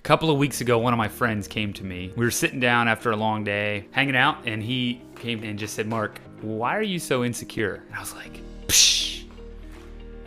couple of weeks ago, one of my friends came to me. We were sitting down after a long day, hanging out, and he came and just said, Mark, why are you so insecure? And I was like, psh,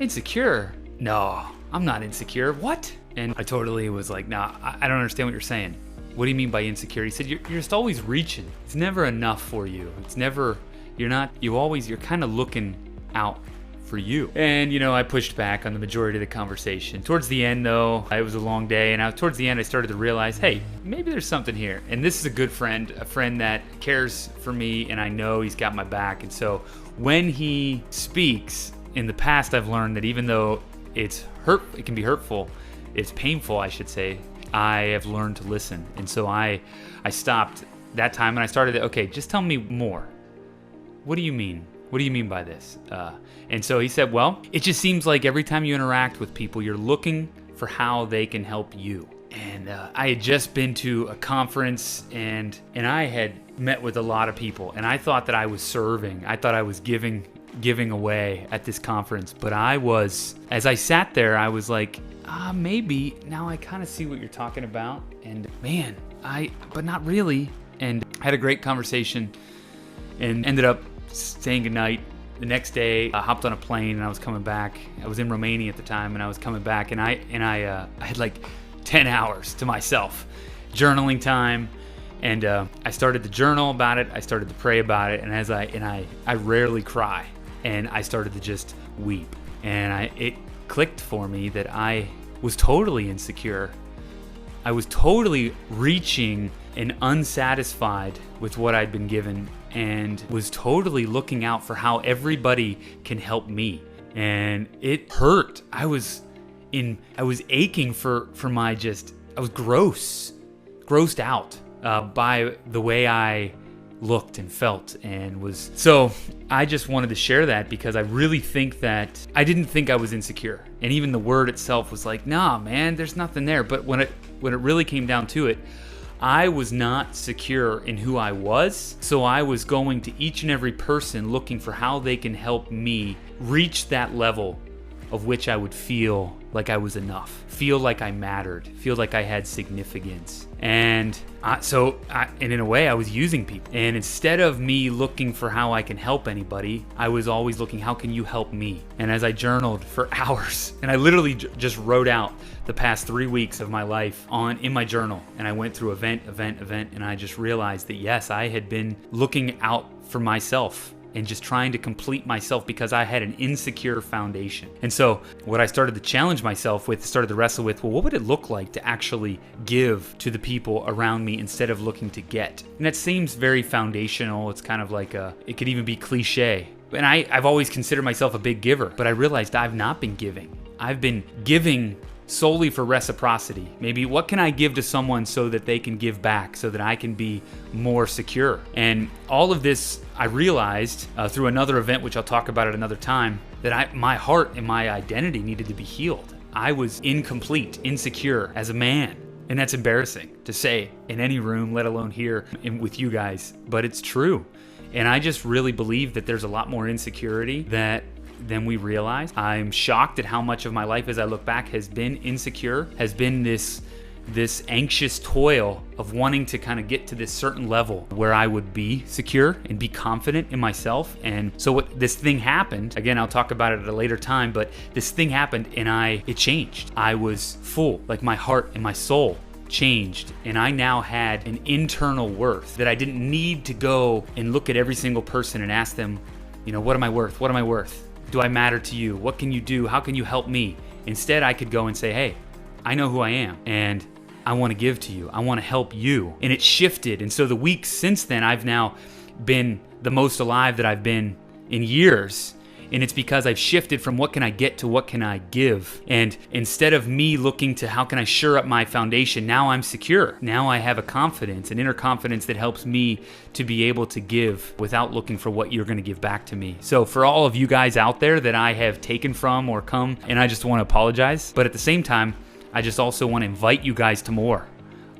insecure? No, I'm not insecure. What? And I totally was like, nah, I don't understand what you're saying. What do you mean by insecure? He said, you're just always reaching. It's never enough for you. It's never, you're kind of looking out for you. And I pushed back on the majority of the conversation. Towards the end though, it was a long day, and towards the end I started to realize, hey, maybe there's something here. And this is a good friend, a friend that cares for me, and I know he's got my back. And so when he speaks, in the past I've learned that even though it can be hurtful, it's painful, I should say, I have learned to listen. And so I stopped that time and I started, okay, just tell me more. What do you mean? What do you mean by this? And so he said, well, it just seems like every time you interact with people, you're looking for how they can help you. And I had just been to a conference and I had met with a lot of people, and I thought that I was serving. I thought I was giving away at this conference. But as I sat there, I was like, maybe now I kind of see what you're talking about. And man, but not really. And I had a great conversation and ended up saying goodnight. The next day, I hopped on a plane and I was coming back. I was in Romania at the time, and I was coming back, and I had like 10 hours to myself, journaling time, and I started to journal about it. I started to pray about it, and I rarely cry, and I started to just weep, and it clicked for me that I was totally insecure. I was totally reaching and unsatisfied with what I'd been given, and was totally looking out for how everybody can help me. And it hurt. I was aching for my I was grossed out by the way I looked and felt and was. So I just wanted to share that because I really think that I didn't think I was insecure. And even the word itself was like, nah, man, there's nothing there. But when it really came down to it, I was not secure in who I was, so I was going to each and every person looking for how they can help me reach that level of which I would feel like I was enough, feel like I mattered, feel like I had significance. And in a way, I was using people. And instead of me looking for how I can help anybody, I was always looking, how can you help me? And as I journaled for hours, and I literally just wrote out the past 3 weeks of my life in my journal, and I went through event, and I just realized that yes, I had been looking out for myself and just trying to complete myself because I had an insecure foundation. And so what I started to challenge myself with, started to wrestle with, well, what would it look like to actually give to the people around me instead of looking to get? And that seems very foundational. It's kind of like it could even be cliche. And I've always considered myself a big giver, but I realized I've not been giving. I've been giving solely for reciprocity. Maybe what can I give to someone so that they can give back, so that I can be more secure? And all of this, I realized through another event, which I'll talk about at another time, that my heart and my identity needed to be healed. I was incomplete, insecure as a man. And that's embarrassing to say in any room, let alone here with you guys, but it's true. And I just really believe that there's a lot more insecurity than we realize. I'm shocked at how much of my life as I look back has been insecure, has been this anxious toil of wanting to kind of get to this certain level where I would be secure and be confident in myself. And so this thing happened, again, I'll talk about it at a later time, but this thing happened and it changed. I was full, like my heart and my soul changed, and I now had an internal worth that I didn't need to go and look at every single person and ask them, what am I worth? What am I worth? Do I matter to you? What can you do? How can you help me? Instead, I could go and say, hey, I know who I am, and I want to give to you. I want to help you. And it shifted. And so the weeks since then, I've now been the most alive that I've been in years. And it's because I've shifted from what can I get to what can I give. And instead of me looking to how can I shore up my foundation, now I'm secure. Now I have a confidence, an inner confidence that helps me to be able to give without looking for what you're going to give back to me. So for all of you guys out there that I have taken from or come, and I just want to apologize. But at the same time, I just also want to invite you guys to more.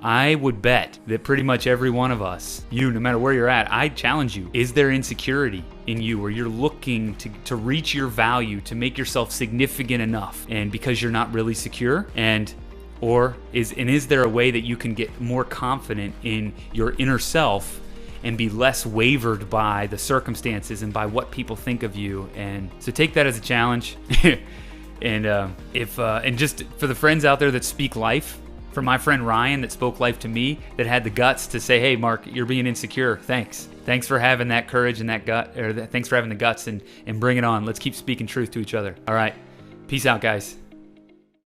I would bet that pretty much every one of us, no matter where you're at, I challenge you, is there insecurity in you where you're looking to reach your value, to make yourself significant enough, and because you're not really secure? And Or is there a way that you can get more confident in your inner self and be less wavered by the circumstances and by what people think of you? And so take that as a challenge. And just for the friends out there that speak life, for my friend Ryan that spoke life to me, that had the guts to say, hey, Mark, you're being insecure. Thanks for having that courage and that gut, thanks for having the guts and bring it on. Let's keep speaking truth to each other. All right. Peace out, guys.